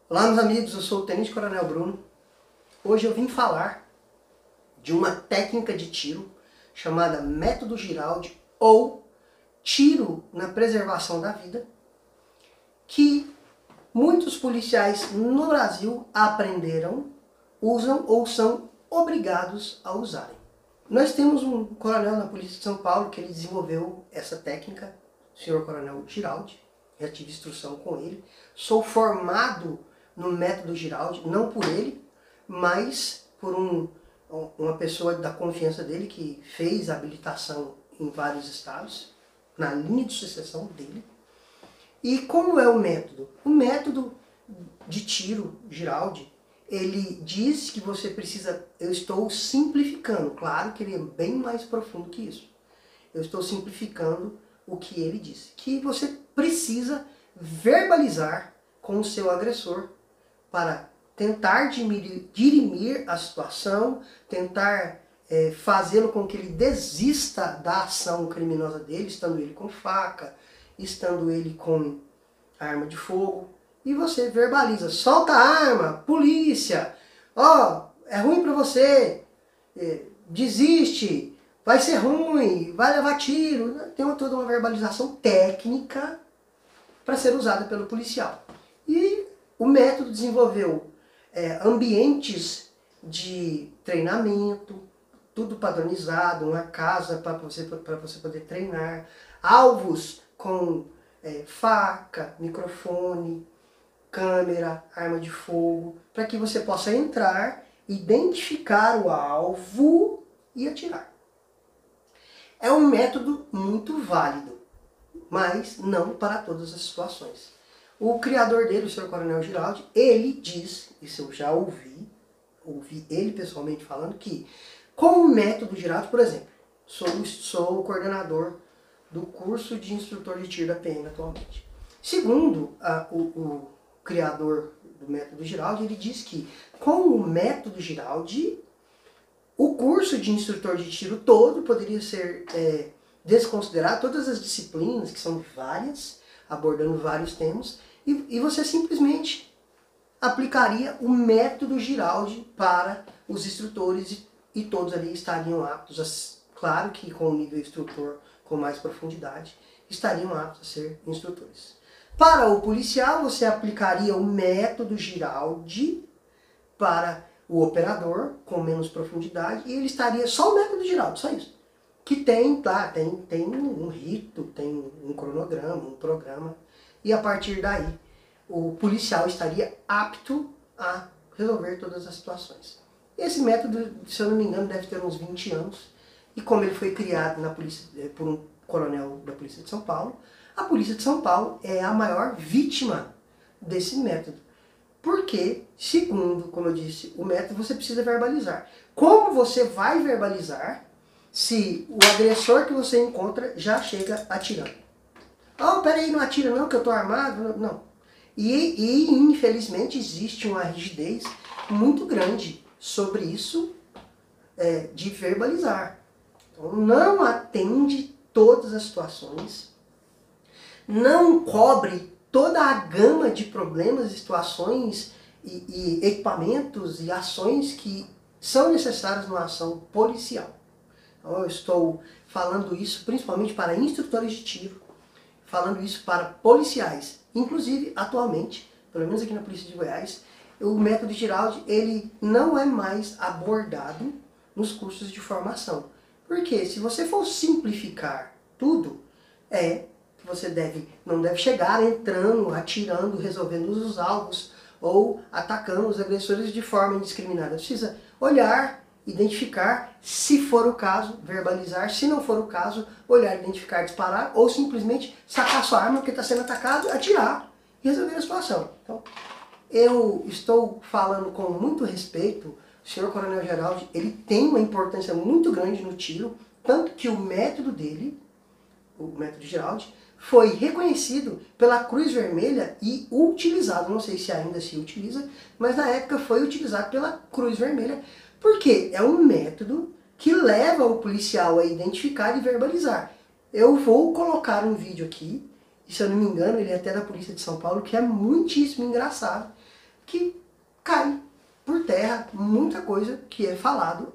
Olá, meus amigos, eu sou o Tenente Coronel Bruno. Hoje eu vim falar de uma técnica de tiro chamada Método Giraldi ou tiro na preservação da vida, que muitos policiais no Brasil aprenderam, usam ou são obrigados a usarem. Nós temos um coronel na Polícia de São Paulo que ele desenvolveu essa técnica, o senhor Coronel Giraldi. Já tive instrução com ele. Sou formado no método Giraldi, não por ele, mas por uma pessoa da confiança dele que fez habilitação em vários estados, na linha de sucessão dele. E como é o método? O método de tiro Giraldi, ele diz que você precisa... Eu estou simplificando, claro que ele é bem mais profundo que isso. Eu estou simplificando o que ele disse. Que você precisa verbalizar com o seu agressor para tentar dirimir a situação, tentar fazê-lo com que ele desista da ação criminosa dele, estando ele com faca, estando ele com arma de fogo. E você verbaliza, solta a arma, polícia, ó, é ruim pra você, desiste, vai ser ruim, vai levar tiro. Tem toda uma verbalização técnica para ser usada pelo policial. E o método desenvolveu ambientes de treinamento, tudo padronizado, uma casa para você poder treinar, alvos com faca, microfone, câmera, arma de fogo, para que você possa entrar, identificar o alvo e atirar. É um método muito válido, mas não para todas as situações. O criador dele, o Sr. Coronel Giraldi, ele diz, isso eu já ouvi ele pessoalmente falando, que com o método Giraldi, por exemplo, sou o coordenador do curso de instrutor de tiro da PM atualmente. Segundo o criador do método Giraldi, ele diz que com o método Giraldi, o curso de instrutor de tiro todo poderia ser desconsiderado, todas as disciplinas, que são várias, abordando vários temas, e você simplesmente aplicaria o método Giraldi para os instrutores e todos ali estariam aptos, claro que com o nível instrutor com mais profundidade, estariam aptos a ser instrutores. Para o policial, você aplicaria o método Giraldi para o operador, com menos profundidade, e ele estaria só o método Giraldi, só isso. Que tem um rito, tem um cronograma, um programa, e a partir daí o policial estaria apto a resolver todas as situações. Esse método, se eu não me engano, deve ter uns 20 anos, e como ele foi criado na polícia, por um coronel da Polícia de São Paulo, a Polícia de São Paulo é a maior vítima desse método. Porque, segundo, como eu disse, o método você precisa verbalizar. Como você vai verbalizar se o agressor que você encontra já chega atirando? Oh, peraí, não atira não, que eu tô armado? Não. E infelizmente existe uma rigidez muito grande sobre isso de verbalizar. Então não atende todas as situações, não cobre toda a gama de problemas, situações e equipamentos e ações que são necessárias numa ação policial. Então, eu estou falando isso principalmente para instrutores de tiro, falando isso para policiais. Inclusive, atualmente, pelo menos aqui na Polícia de Goiás, o método Giraldi ele não é mais abordado nos cursos de formação. Porque se você for simplificar tudo, que você não deve chegar entrando, atirando, resolvendo os alvos ou atacando os agressores de forma indiscriminada. Precisa olhar, identificar, se for o caso, verbalizar, se não for o caso, olhar, identificar, disparar, ou simplesmente sacar sua arma porque está sendo atacado, atirar e resolver a situação. Então, eu estou falando com muito respeito. O senhor Coronel Giraldi, ele tem uma importância muito grande no tiro, tanto que o método dele, o método Giraldi, foi reconhecido pela Cruz Vermelha e utilizado, não sei se ainda se utiliza, mas na época foi utilizado pela Cruz Vermelha, porque é um método que leva o policial a identificar e verbalizar. Eu vou colocar um vídeo aqui, e se eu não me engano, ele é até da Polícia de São Paulo, que é muitíssimo engraçado, que cai por terra muita coisa que é falado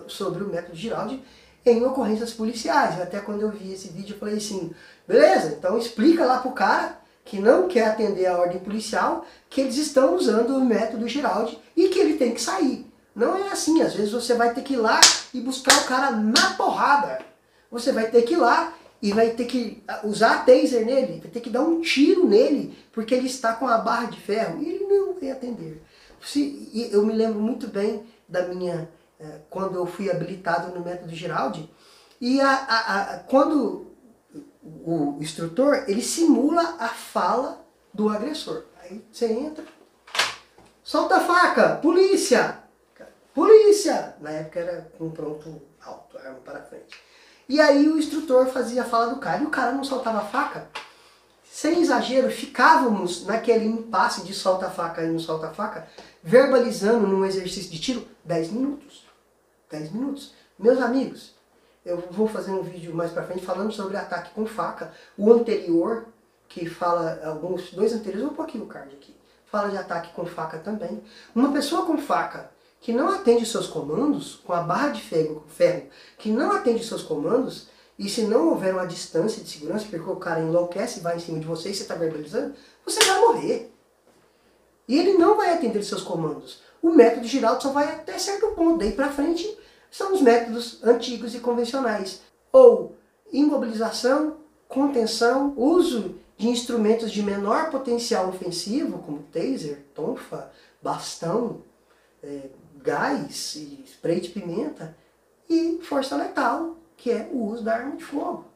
sobre o método Giraldi em ocorrências policiais. Até quando eu vi esse vídeo eu falei assim, beleza, então explica lá pro cara que não quer atender a ordem policial que eles estão usando o método Giraldi e que ele tem que sair. Não é assim, às vezes você vai ter que ir lá e buscar o cara na porrada. Você vai ter que ir lá e vai ter que usar taser nele, vai ter que dar um tiro nele, porque ele está com a barra de ferro e ele não vai atender. Eu me lembro muito bem da minha, quando eu fui habilitado no método Giraldi, e quando o instrutor, ele simula a fala do agressor. Aí você entra, solta a faca, polícia! Polícia! Na época era com pronto alto, arma para frente. E aí o instrutor fazia a fala do cara, e o cara não soltava a faca. Sem exagero, ficávamos naquele impasse de solta a faca e não solta a faca, verbalizando num exercício de tiro 10 minutos. 10 minutos. Meus amigos, eu vou fazer um vídeo mais pra frente falando sobre ataque com faca. O anterior, que fala, dois anteriores, vou pôr aqui o card aqui, fala de ataque com faca também. Uma pessoa com faca que não atende seus comandos, com a barra de ferro, que não atende seus comandos, e se não houver uma distância de segurança, porque o cara enlouquece e vai em cima de você e você está verbalizando, você vai morrer. E ele não vai atender seus comandos. O método Giraldi só vai até certo ponto, daí pra frente são os métodos antigos e convencionais. Ou imobilização, contenção, uso de instrumentos de menor potencial ofensivo, como taser, tonfa, bastão, gás, spray de pimenta, e força letal, que é o uso da arma de fogo.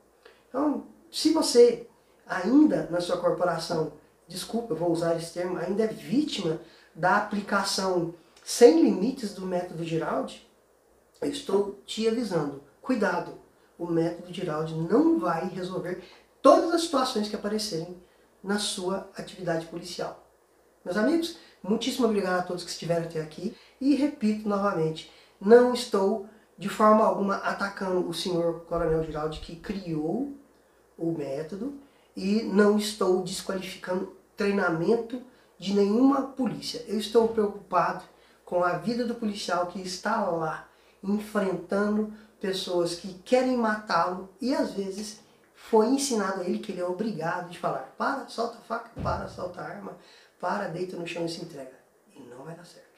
Então, se você ainda na sua corporação, desculpa, eu vou usar esse termo, ainda é vítima da aplicação sem limites do método Giraldi, eu estou te avisando, cuidado, o método Giraldi não vai resolver todas as situações que aparecerem na sua atividade policial. Meus amigos, muitíssimo obrigado a todos que estiveram até aqui e repito novamente, não estou de forma alguma atacando o senhor Coronel Giraldi que criou o método e não estou desqualificando treinamento de nenhuma polícia. Eu estou preocupado com a vida do policial que está lá enfrentando pessoas que querem matá-lo e às vezes foi ensinado a ele que ele é obrigado de falar para, solta a faca, para, solta a arma, para, deita no chão e se entrega. E não vai dar certo.